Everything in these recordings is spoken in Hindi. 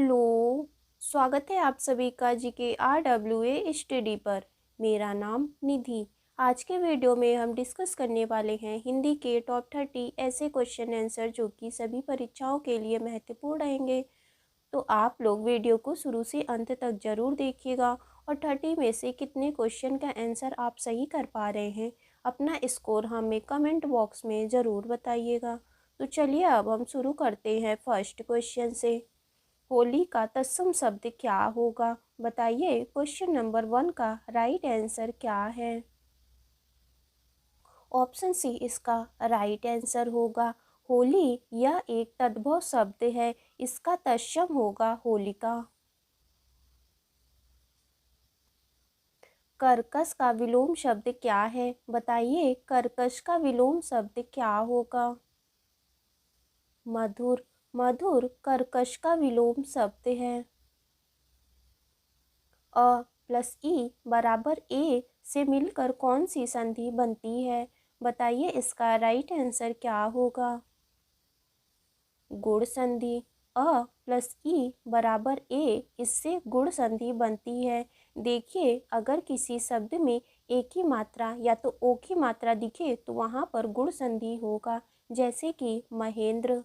हेलो, स्वागत है आप सभी का GKRWA स्टडी पर। मेरा नाम निधि। आज के वीडियो में हम डिस्कस करने वाले हैं हिंदी के टॉप 30 ऐसे क्वेश्चन आंसर जो कि सभी परीक्षाओं के लिए महत्वपूर्ण रहेंगे। तो आप लोग वीडियो को शुरू से अंत तक ज़रूर देखिएगा और 30 में से कितने क्वेश्चन का आंसर आप सही कर पा रहे हैं, अपना स्कोर हमें कमेंट बॉक्स में ज़रूर बताइएगा। तो चलिए अब हम शुरू करते हैं फर्स्ट क्वेश्चन से। होली का तत्सम शब्द क्या होगा? बताइए क्वेश्चन नंबर 1 का राइट आंसर क्या है? ऑप्शन सी इसका राइट आंसर होगा। होली यह एक तद्भव शब्द है, इसका तत्सम होगा होलिका। कर्कश का विलोम शब्द क्या है? बताइए कर्कश का विलोम शब्द क्या होगा? मधुर। मधुर कर्कश का विलोम शब्द है। अ प्लस ई बराबर ए से मिलकर कौन सी संधि बनती है? बताइए इसका राइट आंसर क्या होगा? गुण संधि। अ प्लस ई बराबर ए, इससे गुण संधि बनती है। देखिए अगर किसी शब्द में ए की मात्रा या तो ओ की मात्रा दिखे तो वहाँ पर गुण संधि होगा, जैसे कि महेंद्र।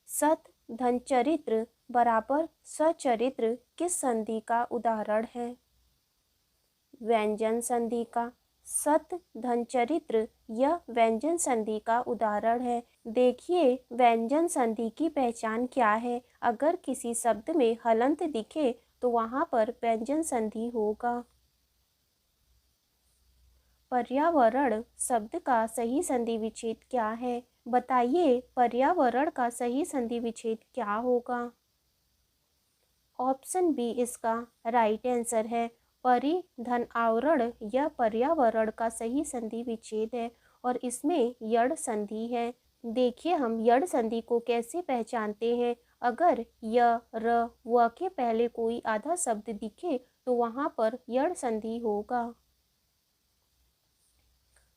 सत धन चरित्र बराबर सचरित्र किस संधि का उदाहरण है? व्यंजन संधि का। सत धन चरित्र यह व्यंजन संधि का उदाहरण है। देखिए व्यंजन संधि की पहचान क्या है? अगर किसी शब्द में हलंत दिखे तो वहाँ पर व्यंजन संधि होगा। पर्यावरण शब्द का सही संधि विच्छेद क्या है? बताइए पर्यावरण का सही संधि विच्छेद क्या होगा? ऑप्शन बी इसका राइट आंसर है। परि धन आवरण यह पर्यावरण का सही संधि विच्छेद है और इसमें यड़ संधि है। देखिए हम यड़ संधि को कैसे पहचानते हैं? अगर य र व के पहले कोई आधा शब्द दिखे तो वहाँ पर यड़ संधि होगा।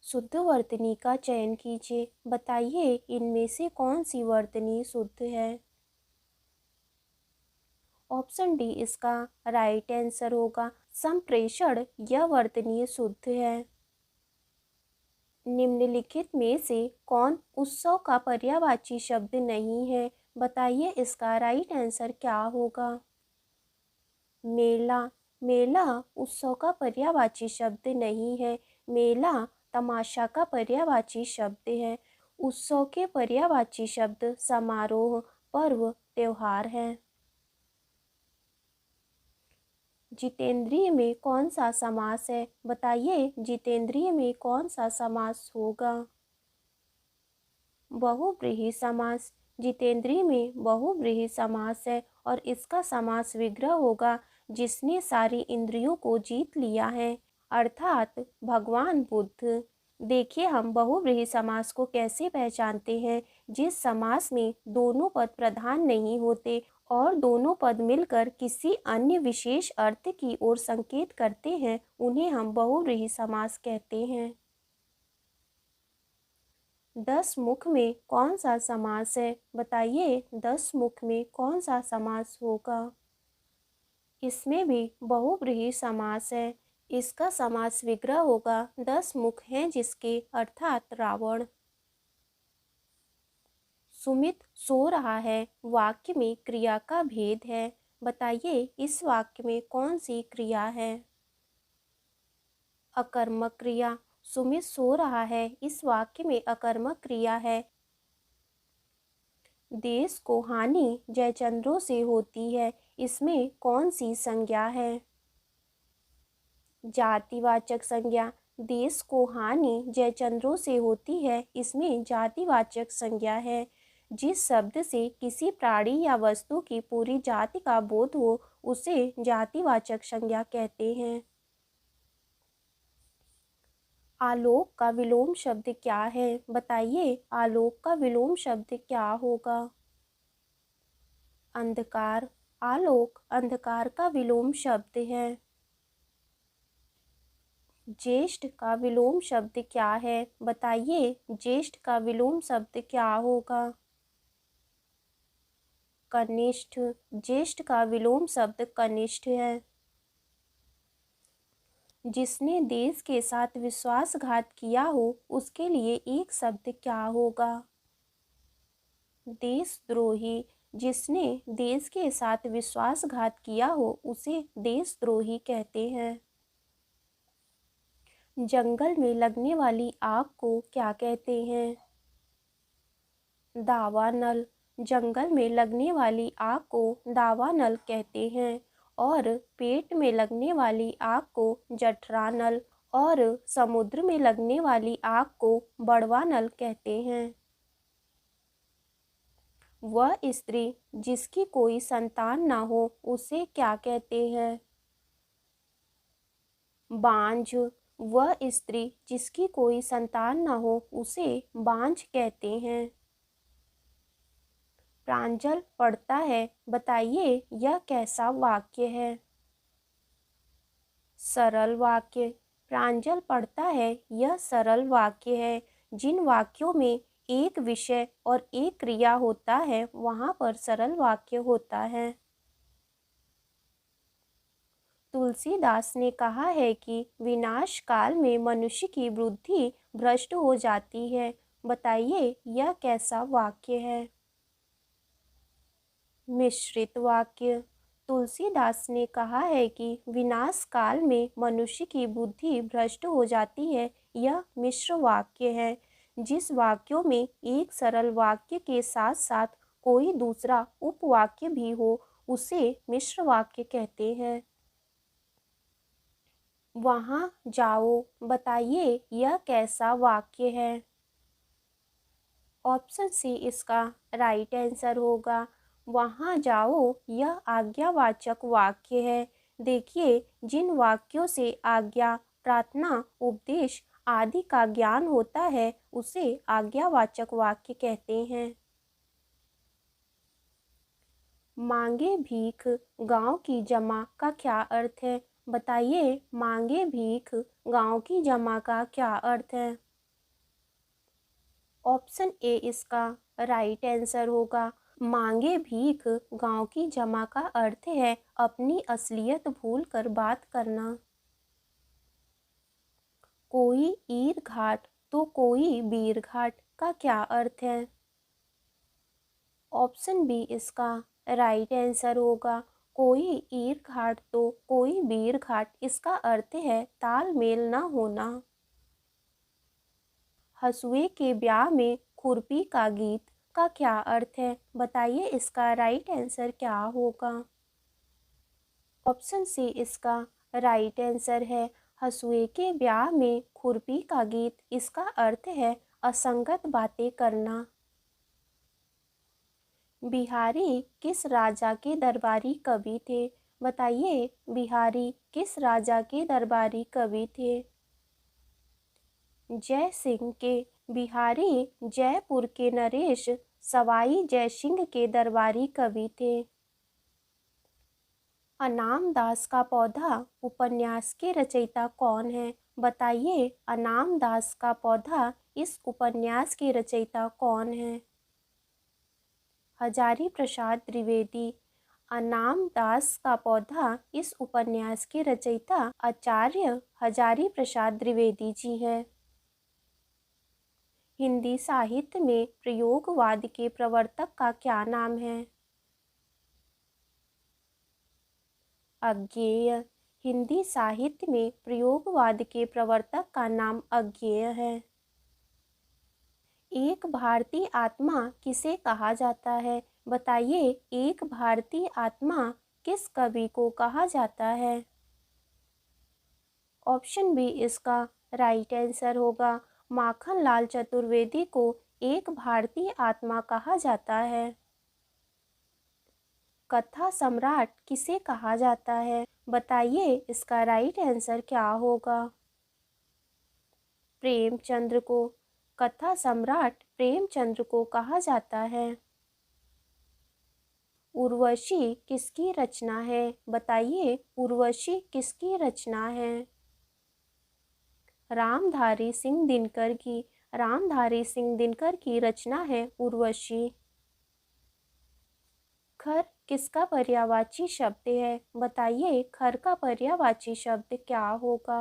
शुद्ध वर्तनी का चयन कीजिए। बताइए इनमें से कौन सी वर्तनी शुद्ध है? ऑप्शन डी इसका राइट आंसर होगा। संप्रेषण यह वर्तनीय शुद्ध है। निम्नलिखित में से कौन उत्सव का पर्यायवाची शब्द नहीं है? बताइए इसका राइट आंसर क्या होगा? मेला। मेला उत्सव का पर्यायवाची शब्द नहीं है। मेला तमाशा का पर्यायवाची शब्द है। उत्सव के पर्यायवाची शब्द समारोह, पर्व, त्योहार है। जितेंद्रिय में कौन सा समास है? बताइए जितेंद्रिय में कौन सा समास होगा? बहुव्रीहि समास। जितेंद्रिय में बहुव्रीहि समास है और इसका समास विग्रह होगा जिसने सारी इंद्रियों को जीत लिया है, अर्थात भगवान बुद्ध। देखिए हम बहुव्रीहि समास को कैसे पहचानते हैं? जिस समास में दोनों पद प्रधान नहीं होते और दोनों पद मिलकर किसी अन्य विशेष अर्थ की ओर संकेत करते हैं, उन्हें हम बहुव्रीहि समास कहते हैं। 10 मुख में कौन सा समास है? बताइए 10 मुख में कौन सा समास होगा? इसमें भी बहुव्रीहि समास है। इसका समास विग्रह होगा 10 मुख हैं जिसके, अर्थात रावण। सुमित सो रहा है वाक्य में क्रिया का भेद है। बताइए इस वाक्य में कौन सी क्रिया है? अकर्मक क्रिया। सुमित सो रहा है इस वाक्य में अकर्मक क्रिया है। देश को हानि जयचंद्रों से होती है, इसमें कौन सी संज्ञा है? जातिवाचक संज्ञा। देश को हानि जयचंद्रों से होती है, इसमें जातिवाचक संज्ञा है। जिस शब्द से किसी प्राणी या वस्तु की पूरी जाति का बोध हो उसे जातिवाचक संज्ञा कहते हैं। आलोक का विलोम शब्द क्या है? बताइए आलोक का विलोम शब्द क्या होगा? अंधकार। आलोक अंधकार का विलोम शब्द है। ज्येष्ठ का विलोम शब्द क्या है? बताइए ज्येष्ठ का विलोम शब्द क्या होगा? कनिष्ठ। ज्येष्ठ का विलोम शब्द कनिष्ठ है। जिसने देश के साथ विश्वासघात किया हो उसके लिए एक शब्द क्या होगा? देशद्रोही। जिसने देश के साथ विश्वासघात किया हो उसे देशद्रोही कहते हैं। जंगल में लगने वाली आग को क्या कहते हैं? दावानल। जंगल में लगने वाली आग को दावानल कहते हैं और पेट में लगने वाली आग को जठरानल और समुद्र में लगने वाली आग को बड़वानल कहते हैं। वह स्त्री जिसकी कोई संतान ना हो उसे क्या कहते हैं? बांझ। वह स्त्री जिसकी कोई संतान ना हो उसे बांझ कहते हैं। प्रांजल पढ़ता है, बताइए यह कैसा वाक्य है? सरल वाक्य। प्रांजल पढ़ता है, यह सरल वाक्य है। जिन वाक्यों में एक विषय और एक क्रिया होता है वहाँ पर सरल वाक्य होता है। तुलसीदास ने कहा है कि विनाश काल में मनुष्य की बुद्धि भ्रष्ट हो जाती है। बताइए यह कैसा वाक्य है? मिश्रित वाक्य। तुलसीदास ने कहा है कि विनाश काल में मनुष्य की बुद्धि भ्रष्ट हो जाती है। यह मिश्र वाक्य है। जिस वाक्यों में एक सरल वाक्य के साथ साथ कोई दूसरा उपवाक्य भी हो उसे मिश्र वाक्य कहते हैं। वहाँ जाओ, बताइए यह कैसा वाक्य है? ऑप्शन सी इसका राइट आंसर होगा। वहाँ जाओ यह आज्ञावाचक वाक्य है। देखिए, जिन वाक्यों से आज्ञा, प्रार्थना, उपदेश आदि का ज्ञान होता है उसे आज्ञावाचक वाक्य कहते हैं। मांगे भीख गांव की जमा का क्या अर्थ है? बताइए मांगे भीख गांव की जमा का क्या अर्थ है? ऑप्शन ए इसका राइट आंसर होगा। मांगे भीख गांव की जमा का अर्थ है अपनी असलियत भूल कर बात करना। कोई ईर घाट तो कोई बीर घाट का क्या अर्थ है? ऑप्शन बी इसका राइट आंसर होगा। कोई ईर घाट तो कोई बीर घाट, इसका अर्थ है तालमेल न होना। हसुए के ब्याह में खुरपी का गीत का क्या अर्थ है? बताइए इसका राइट आंसर क्या होगा? ऑप्शन सी इसका राइट आंसर है। हसुए के ब्याह में खुरपी का गीत, इसका अर्थ है असंगत बातें करना। बिहारी किस राजा के दरबारी कवि थे? बताइए बिहारी किस राजा के दरबारी कवि थे? जय सिंह के। बिहारी जयपुर के नरेश सवाई जय सिंह के दरबारी कवि थे। अनाम दास का पौधा उपन्यास के रचयिता कौन है? बताइए अनाम दास का पौधा इस उपन्यास के रचयिता कौन है? हजारी प्रसाद द्विवेदी। अनाम दास का पौधा इस उपन्यास के रचयिता आचार्य हजारी प्रसाद द्विवेदी जी हैं। हिंदी साहित्य में प्रयोगवाद के प्रवर्तक का क्या नाम है? अज्ञेय। हिंदी साहित्य में प्रयोगवाद के प्रवर्तक का नाम अज्ञेय है। एक भारतीय आत्मा किसे कहा जाता है? बताइए एक भारतीय आत्मा किस कवि को कहा जाता है? ऑप्शन बी इसका राइट आंसर होगा। माखनलाल चतुर्वेदी को एक भारतीय आत्मा कहा जाता है। कथा सम्राट किसे कहा जाता है? बताइए इसका राइट आंसर क्या होगा? प्रेमचंद्र को। कथा सम्राट प्रेमचंद्र को कहा जाता है। उर्वशी किसकी रचना है? बताइए उर्वशी किसकी रचना है? रामधारी सिंह दिनकर की। रामधारी सिंह दिनकर की रचना है उर्वशी। ख खर किसका पर्यायवाची शब्द है? बताइए खर का पर्यायवाची शब्द क्या होगा?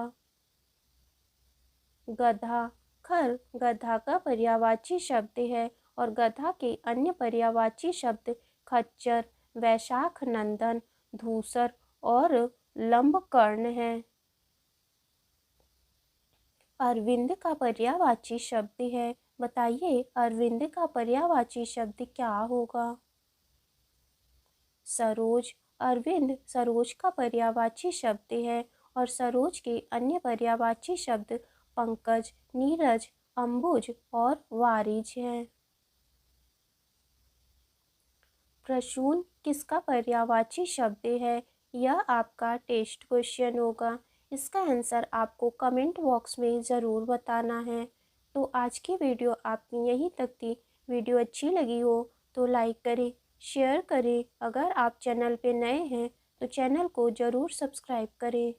गधा। खर गधा का पर्यायवाची शब्द है और गधा के अन्य पर्यायवाची शब्द खच्चर, वैशाख नंदन, धूसर और लंबकर्ण है। अरविंद का पर्यायवाची शब्द है। बताइए अरविंद का पर्यायवाची शब्द क्या होगा? सरोज। अरविंद सरोज का पर्यायवाची शब्द है और सरोज के अन्य पर्यायवाची शब्द पंकज, नीरज, अंबुज और वारिज हैं। प्रसून किसका पर्यायवाची शब्द है? यह आपका टेस्ट क्वेश्चन होगा। इसका आंसर आपको कमेंट बॉक्स में ज़रूर बताना है। तो आज की वीडियो आपकी यहीं तक थी। वीडियो अच्छी लगी हो तो लाइक करें, शेयर करें। अगर आप चैनल पे नए हैं तो चैनल को ज़रूर सब्सक्राइब करें।